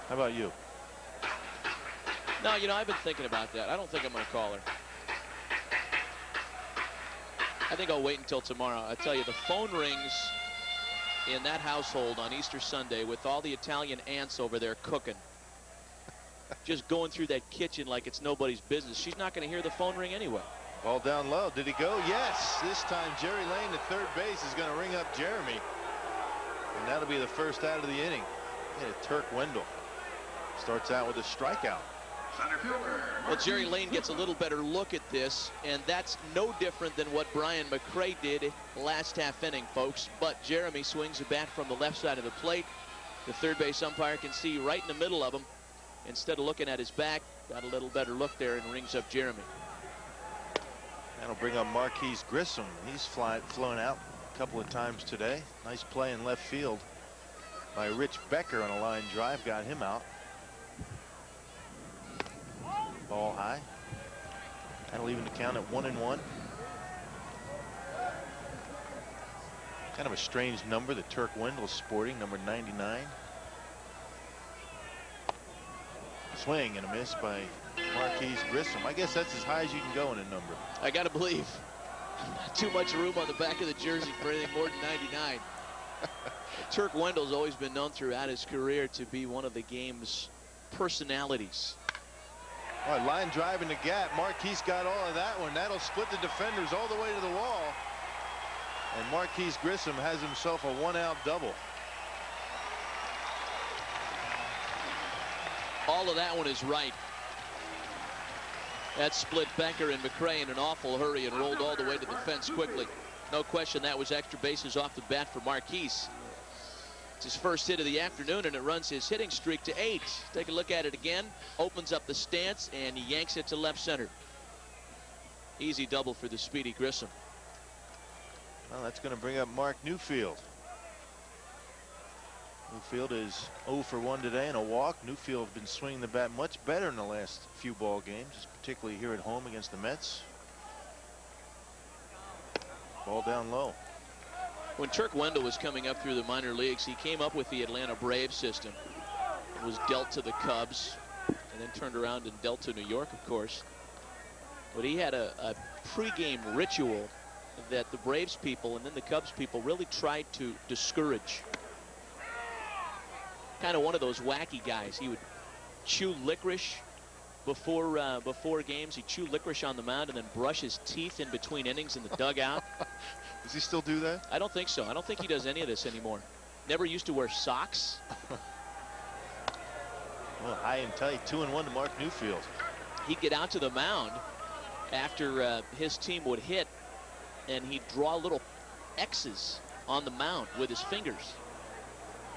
How about you? No, you know, I've been thinking about that. I don't think I'm going to call her. I think I'll wait until tomorrow. I tell you, the phone rings in that household on Easter Sunday with all the Italian aunts over there cooking. Just going through that kitchen like it's nobody's business. She's not going to hear the phone ring anyway. Ball down low. Did he go? Yes. This time Jerry Lane at third base is going to ring up Jeremy. And that'll be the first out of the inning. And Turk Wendell starts out with a strikeout. Well, Jerry Lane gets a little better look at this, and that's no different than what Brian McRae did last half inning, folks. But Jeremy swings a bat from the left side of the plate. The third base umpire can see right in the middle of him. Instead of looking at his back, got a little better look there and rings up Jeremy. That'll bring up Marquise Grissom. He's flown out a couple of times today. Nice play in left field by Rich Becker on a line drive. Got him out. Ball high. That'll even the count at 1-1. Kind of a strange number that Turk Wendell's sporting, number 99. Swing and a miss by Marquise Grissom. I guess that's as high as you can go in a number. I got to believe. Not too much room on the back of the jersey for anything more than 99. Turk Wendell's always been known throughout his career to be one of the game's personalities. All right, line drive in the gap. Marquise got all of that one. That'll split the defenders all the way to the wall. And Marquise Grissom has himself a one-out double. All of that one is right. That split Becker and McRae in an awful hurry and rolled all the way to the fence quickly. No question that was extra bases off the bat for Marquise. It's his first hit of the afternoon, and it runs his hitting streak to 8. Take a look at it again. Opens up the stance, and he yanks it to left center. Easy double for the speedy Grissom. Well, that's going to bring up Mark Newfield. Newfield is 0 for 1 today and a walk. Newfield has been swinging the bat much better in the last few ball games, particularly here at home against the Mets. Ball down low. When Turk Wendell was coming up through the minor leagues, he came up with the Atlanta Braves system. It was dealt to the Cubs and then turned around and dealt to New York, of course. But he had a pregame ritual that the Braves people and then the Cubs people really tried to discourage. Kind of one of those wacky guys. He would chew licorice before games. He'd chew licorice on the mound and then brush his teeth in between innings in the dugout. Does he still do that? I don't think so. I don't think he does any of this anymore. Never used to wear socks. Well, high and tight, 2-1 to Mark Newfield. He'd get out to the mound after his team would hit, and he'd draw little X's on the mound with his fingers.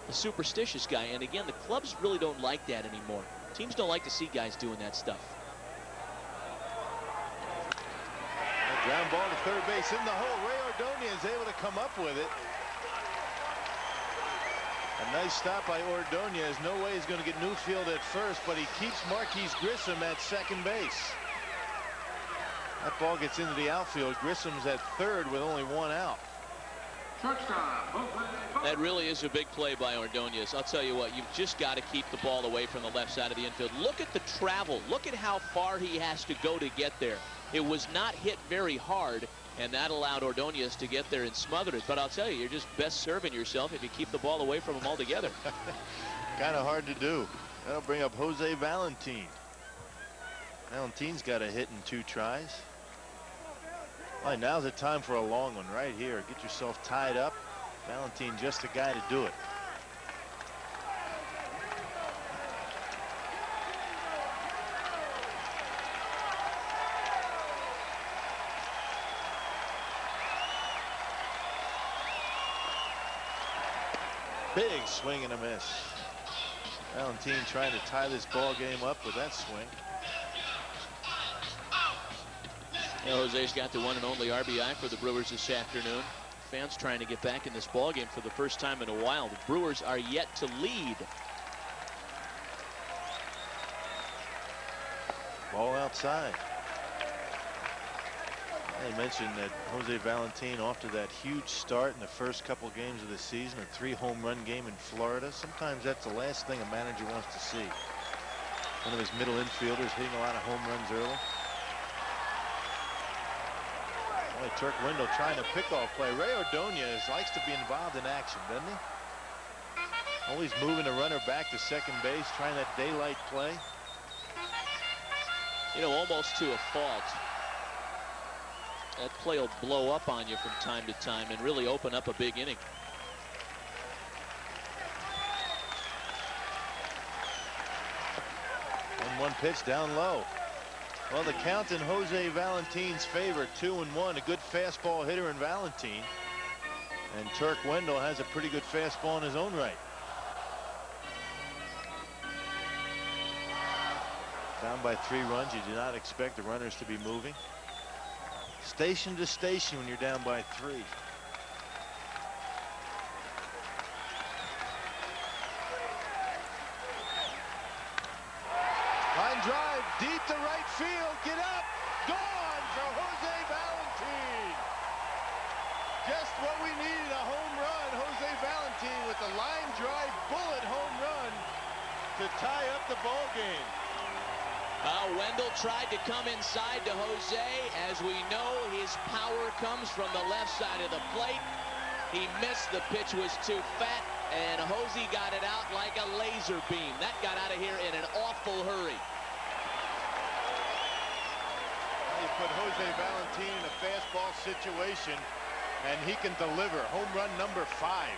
A superstitious guy, and again, the clubs really don't like that anymore. Teams don't like to see guys doing that stuff. A ground ball to third base in the hole. Ray Ordonez able to come up with it. A nice stop by Ordonez. No way he's going to get Newfield at first, but he keeps Marquise Grissom at second base. That ball gets into the outfield. Grissom's at third with only one out. That really is a big play by Ordonez. I'll tell you what, you've just got to keep the ball away from the left side of the infield. Look at the travel. Look at how far he has to go to get there. It was not hit very hard, and that allowed Ordonez to get there and smother it. But I'll tell you, you're just best serving yourself if you keep the ball away from him altogether. Kind of hard to do. That'll bring up Jose Valentin. Valentin's got a hit in 2 tries. All right, now's the time for a long one right here. Get yourself tied up. Valentin just the guy to do it. Big swing and a miss. Valentin trying to tie this ball game up with that swing. Jose's got the one and only RBI for the Brewers this afternoon. Fans trying to get back in this ball game for the first time in a while. The Brewers are yet to lead. Ball outside. I mentioned that Jose Valentin, off to that huge start in the first couple games of the season, a 3-home-run game in Florida. Sometimes that's the last thing a manager wants to see. One of his middle infielders hitting a lot of home runs early. Boy, Turk Wendell trying to pick off play. Ray Ordonez likes to be involved in action, doesn't he? Always moving the runner back to second base, trying that daylight play. You know, almost to a fault. That play will blow up on you from time to time and really open up a big inning. One pitch down low. Well, the count in Jose Valentin's favor, 2-1. A good fastball hitter in Valentin. And Turk Wendell has a pretty good fastball in his own right. Down by 3 runs. You do not expect the runners to be moving. Station to station when you're down by 3. Line drive deep to right field. Get up. Gone for Jose Valentin. Just what we needed, a home run. Jose Valentin with the line drive bullet home run to tie up the ball game. Wendell tried to come inside to Jose. As we know, his power comes from the left side of the plate. He missed. The pitch was too fat, and Jose got it out like a laser beam. That got out of here in an awful hurry. You put Jose Valentin in a fastball situation, and he can deliver. Home run number 5.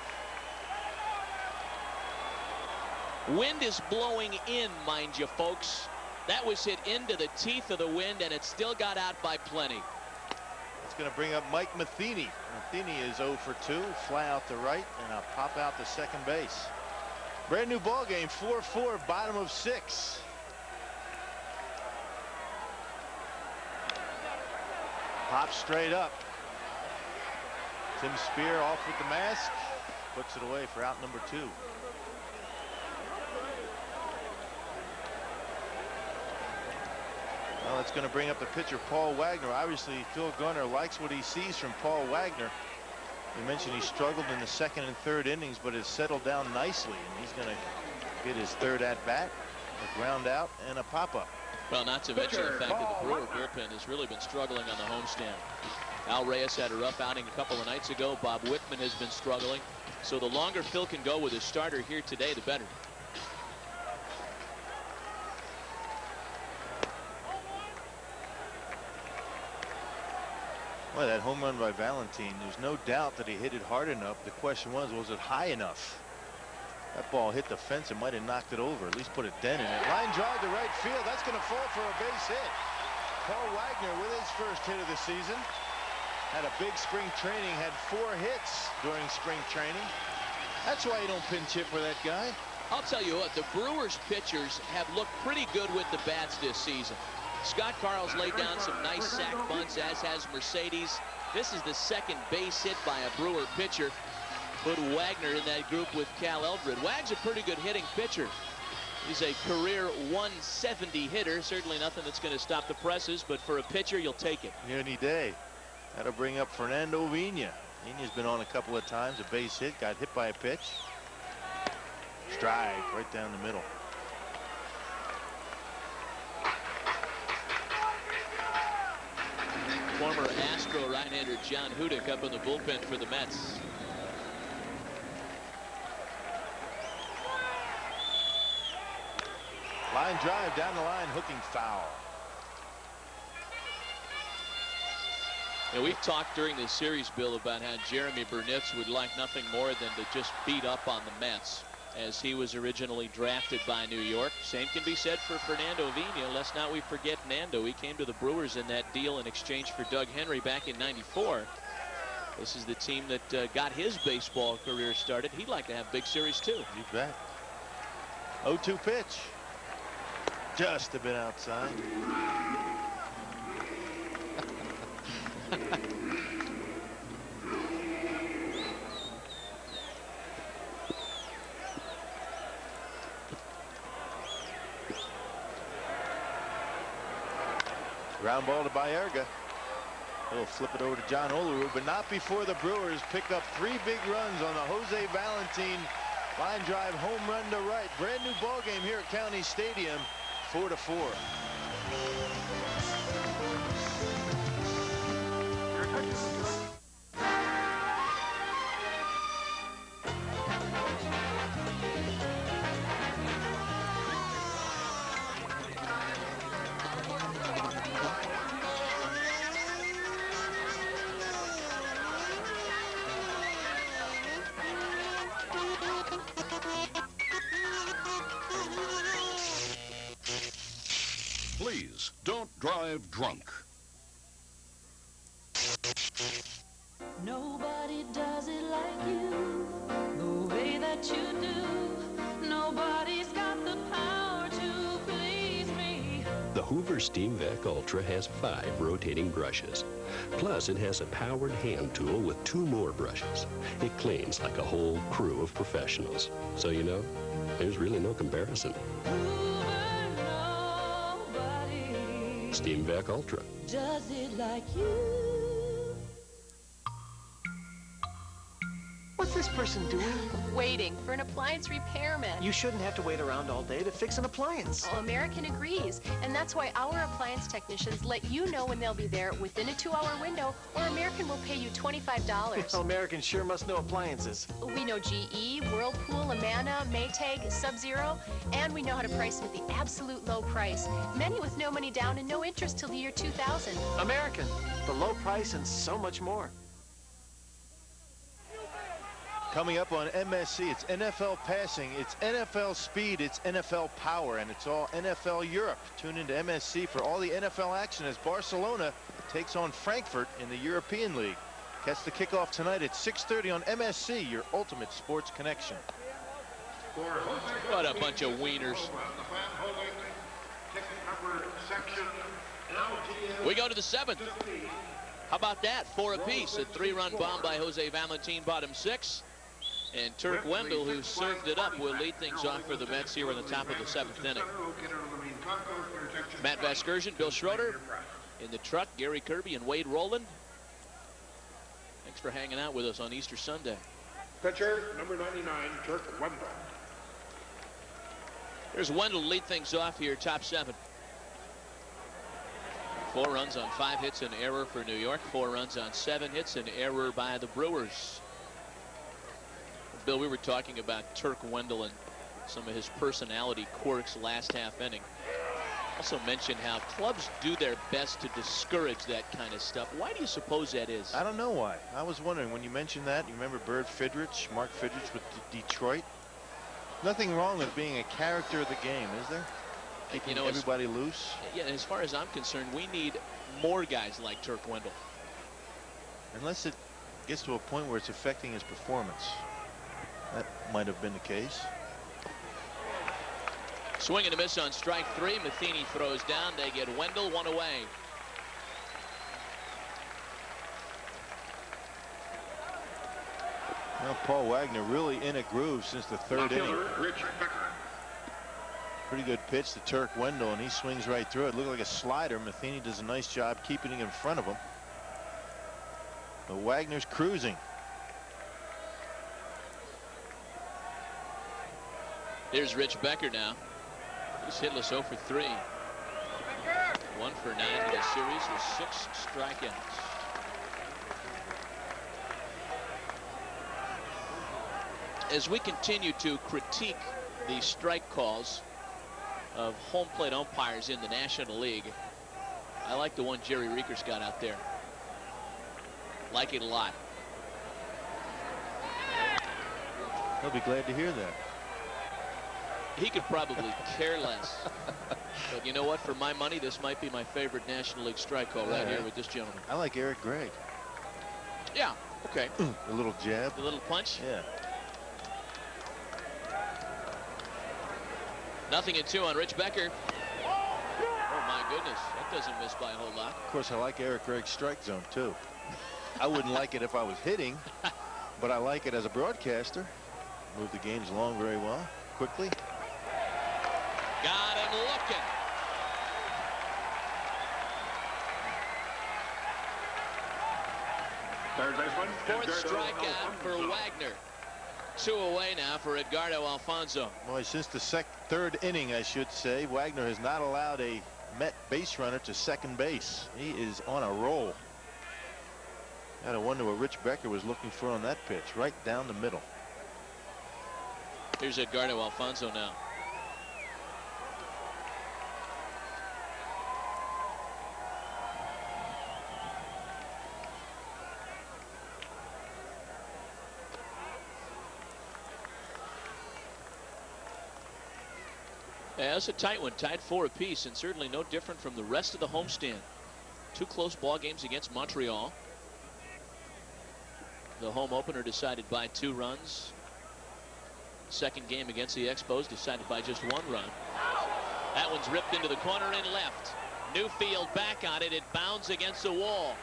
Wind is blowing in, mind you, folks. That was hit into the teeth of the wind, and it still got out by plenty. It's going to bring up Mike Matheny. Matheny is 0 for 2. Fly out to right and a pop out to second base. Brand new ball game, 4-4, bottom of 6. Pop straight up. Tim Spear off with the mask. Puts it away for out number 2. Well, it's going to bring up the pitcher, Paul Wagner. Obviously, Phil Gunnar likes what he sees from Paul Wagner. You mentioned he struggled in the 2nd and 3rd innings, but has settled down nicely, and he's going to get his 3rd at-bat, a ground out, and a pop-up. Well, not to mention the fact that the Brewer bullpen has really been struggling on the homestand. Al Reyes had a rough outing a couple of nights ago. Bob Wickman has been struggling. So the longer Phil can go with his starter here today, the better. Well, that home run by Valentin, there's no doubt that he hit it hard enough. The question was it high enough? That ball hit the fence and might have knocked it over, at least put a dent in it. Line drive to right field. That's going to fall for a base hit. Paul Wagner with his first hit of the season. Had a big spring training, had 4 hits during spring training. That's why you don't pinch hit for that guy. I'll tell you what, the Brewers pitchers have looked pretty good with the bats this season. Scott Carl's laid down some nice sac bunts, as has Mercedes. This is the second base hit by a Brewer pitcher. Put Wagner in that group with Cal Eldred. Wag's a pretty good hitting pitcher. He's a career 170 hitter. Certainly nothing that's going to stop the presses, but for a pitcher, you'll take it. Any day. That'll bring up Fernando Vina. Vina's been on a couple of times. A base hit, got hit by a pitch. Strike right down the middle. Former Astro right-hander John Hudick up in the bullpen for the Mets. Line drive down the line, hooking foul. And we've talked during this series, Bill, about how Jeremy Burnitz would like nothing more than to just beat up on the Mets, as he was originally drafted by New York. Same can be said for Fernando Vina. Let's not we forget Nando. He came to the Brewers in that deal in exchange for Doug Henry back in '94. This is the team that got his baseball career started. He'd like to have big series too. You bet. 0-2 pitch. Just a bit outside. Ground ball to Baerga. He'll flip it over to John Olaru, but not before the Brewers pick up 3 big runs on the Jose Valentin line drive home run to right. Brand new ball game here at County Stadium. 4-4. Please don't drive drunk. Nobody does it like you, the way that you do. Nobody's got the power to please me. The Hoover Steam Vac Ultra has 5 rotating brushes. Plus, it has a powered hand tool with 2 more brushes. It cleans like a whole crew of professionals. So, you know, there's really no comparison. Steam Vac Ultra. Does it like you? What's this person doing? Waiting for an appliance repairman. You shouldn't have to wait around all day to fix an appliance. Oh, American agrees. And that's why our appliance technicians let you know when they'll be there within a 2-hour window, or American will pay you $25. Well, American sure must know appliances. We know GE, Whirlpool, Amana, Maytag, Sub-Zero, and we know how to price them at the absolute low price. Many with no money down and no interest till the year 2000. American, the low price and so much more. Coming up on MSC, it's NFL passing, it's NFL speed, it's NFL power, and it's all NFL Europe. Tune into MSC for all the NFL action as Barcelona takes on Frankfurt in the European League. Catch the kickoff tonight at 6:30 on MSC, your ultimate sports connection. What a bunch of wieners. We go to the 7th. How about that? 4 apiece. A 3-run bomb by Jose Valentin, bottom 6. And Turk Wendell, who served it up, will lead things off for the Mets here in the top of the 7th inning. Matt Vasgersian, Bill Schroeder in the truck, Gary Kirby and Wade Rowland. Thanks for hanging out with us on Easter Sunday. Pitcher, number 99, Turk Wendell. Here's Wendell to lead things off here, top 7. 4 runs on 5 hits and error for New York. 4 runs on 7 hits and error by the Brewers. Bill, we were talking about Turk Wendell and some of his personality quirks last half inning. Also mentioned how clubs do their best to discourage that kind of stuff. Why do you suppose that is? I don't know why. I was wondering when you mentioned that. You remember Bird Fidrich, Mark Fidrich with Detroit? Nothing wrong with being a character of the game, is there? Keeping everybody loose. Yeah, as far as I'm concerned, we need more guys like Turk Wendell. Unless it gets to a point where it's affecting his performance. That might have been the case. Swing and a miss on strike 3. Matheny throws down. They get Wendell, 1 away. Well, Paul Wagner really in a groove since the third inning. Pretty good pitch to Turk Wendell, and he swings right through it. Looked like a slider. Matheny does a nice job keeping it in front of him. But Wagner's cruising. Here's Rich Becker now. He's hitless 0 for 3. 1 for 9 in the series with 6 strikeouts. As we continue to critique the strike calls of home plate umpires in the National League, I like the one Jerry Reekers got out there. Like it a lot. He'll be glad to hear that. He could probably care less. But you know what? For my money, this might be my favorite National League strike call right here with this gentleman. I like Eric Gregg. Yeah. Okay. A little jab. A little punch. Yeah. 0-2 on Rich Becker. Oh my goodness, that doesn't miss by a whole lot. Of course, I like Eric Gregg's strike zone too. I wouldn't like it if I was hitting, but I like it as a broadcaster. Move the games along very well, quickly. Got him looking. Third baseman. Fourth strikeout for Wagner. 2 away now for Edgardo Alfonzo. Boy, since the third inning, I should say, Wagner has not allowed a Met base runner to second base. He is on a roll. Gotta wonder what Rich Becker was looking for on that pitch, right down the middle. Here's Edgardo Alfonzo now. Yeah, it's a tight one, tied 4 apiece, and certainly no different from the rest of the homestand. 2 close ball games against Montreal. The home opener decided by 2 runs. Second game against the Expos decided by just 1 run. That one's ripped into the corner and left. Newfield back on it. It bounds against the wall.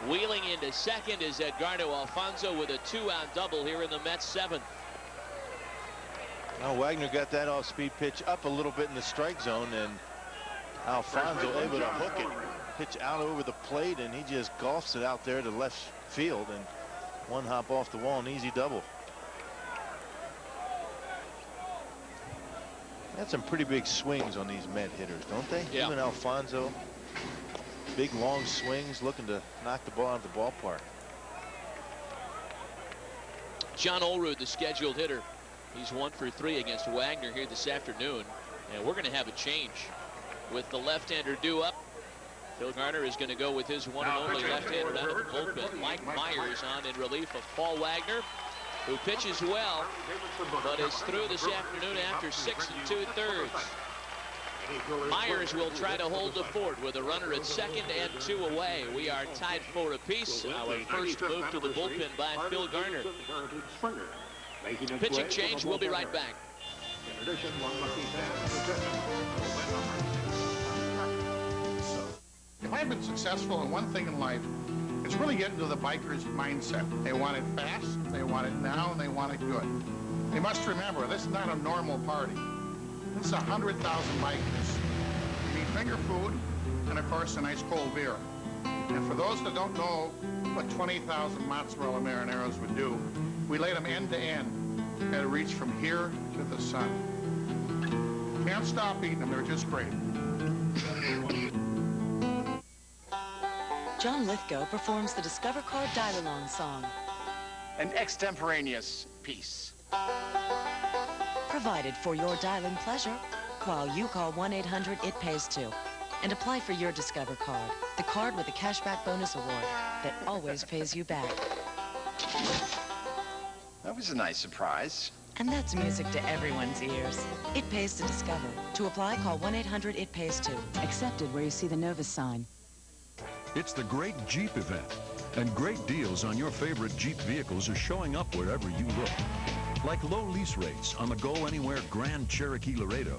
Wheeling into second is Edgardo Alfonzo with a 2-out double here in the Mets 7th. Now Wagner got that off-speed pitch up a little bit in the strike zone, and Alfonso able to hook it, pitch out over the plate, and he just golfs it out there to left field, and 1 hop off the wall, an easy double. That's some pretty big swings on these Met hitters, don't they? Yeah. Even Alfonso, big long swings, looking to knock the ball out of the ballpark. John Olerud, the scheduled hitter. He's 1 for 3 against Wagner here this afternoon. And we're going to have a change with the left-hander due up. Phil Garner is going to go with his one and only left-hander out of the bullpen. Mike Myers on in relief of Paul Wagner, who pitches well, but is through this afternoon after 6 2/3. Myers will try to hold the fort with a runner at second and 2 away. We are tied 4 apiece. Our first move to the bullpen by Phil Garner. Pitching change. We'll be right back. If I've been successful in one thing in life, it's really getting to the biker's mindset. They want it fast, they want it now, and they want it good. They must remember, this is not a normal party. This is 100,000 bikers. You need finger food, and of course, a nice cold beer. And for those that don't know what 20,000 mozzarella marineros would do, we lay them end to end and reach from here to the sun. Can't stop eating them, they're just great. John Lithgow performs the Discover Card Dial-Along song. An extemporaneous piece. Provided for your dialing pleasure while you call 1-800-IT-PAYS-2 and apply for your Discover Card, the card with the cashback bonus award that always pays you back. That was a nice surprise. And that's music to everyone's ears. It pays to Discover. To apply, call 1-800-IT-PAYS-2. Accepted where you see the Novus sign. It's the Great Jeep event, and great deals on your favorite Jeep vehicles are showing up wherever you look. Like low lease rates on the Go Anywhere Grand Cherokee Laredo.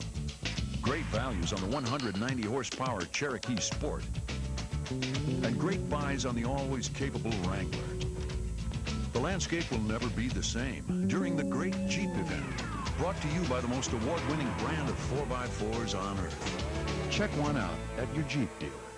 Great values on the 190 horsepower Cherokee Sport. And great buys on the always capable Wrangler. The landscape will never be the same during the great Jeep event. Brought to you by the most award-winning brand of 4x4s on earth. Check one out at your Jeep dealer.